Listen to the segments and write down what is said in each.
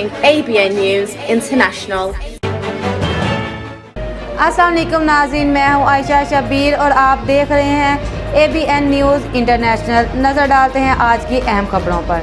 ABN News International. अस्सलाम वालेकुम नाज़रीन, मैं हूँ आयशा शब्बीर और आप देख रहे हैं ABN न्यूज़ इंटरनेशनल। नज़र डालते हैं आज की अहम खबरों पर।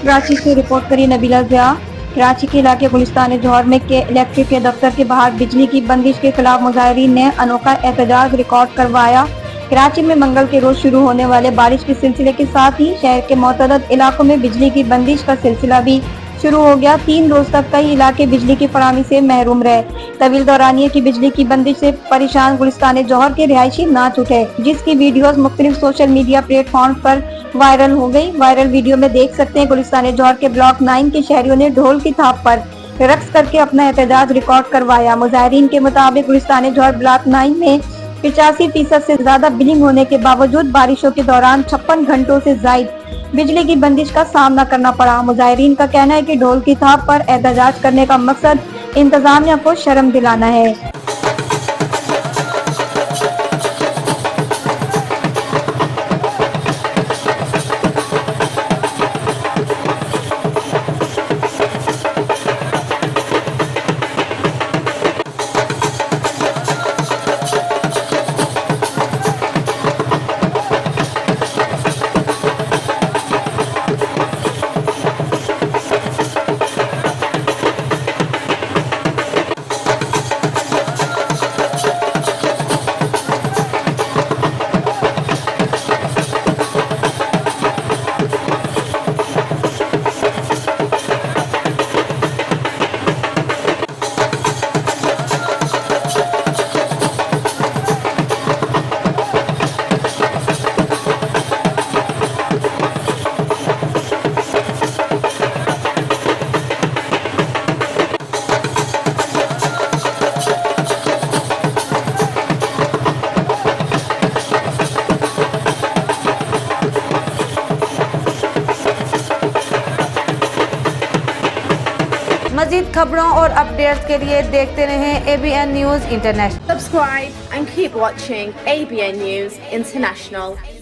कराची से रिपोर्ट करी नबीला ज़िया। कराची के इलाके गुलिस्तान जौहर में के इलेक्ट्रिक के दफ्तर के बाहर बिजली की बंदिश के खिलाफ मुजाहिरीन ने अनोखा एहतजाज रिकॉर्ड करवाया। कराची में मंगल के रोज शुरू होने वाले बारिश के सिलसिले के साथ ही शहर के मुतअद्दिद इलाकों में बिजली की बंदिश का सिलसिला भी शुरू हो गया। 3 रोज तक कई इलाके बिजली की फराहमी से महरूम रहे। तवील दौरानिये की बिजली की बंदिश से परेशान गुलिस्तान जौहर के रिहायशी नाच उठे, जिसकी वीडियोस मुख्तलिफ सोशल मीडिया प्लेटफॉर्म पर वायरल हो गई। वायरल वीडियो में देख सकते हैं गुलिस्तान जौहर के ब्लॉक 9 के शहरियों ने ढोल की थाप पर रक्स करके अपना एहतजाज रिकॉर्ड करवाया। मुजाहिरीन के मुताबिक गुलिस्तान जौहर ब्लॉक 9 में 85% से ज्यादा बिलिंग होने के बावजूद बारिशों के दौरान 56 घंटों से जायद बिजली की बंदिश का सामना करना पड़ा। मुजाहिरीन का कहना है कि ढोल की थाप पर एहतजाज करने का मकसद इंतजामिया को शर्म दिलाना है। मज़ीद खबरों और अपडेट्स के लिए देखते रहें ABN news international. Subscribe and keep watching ABN News International.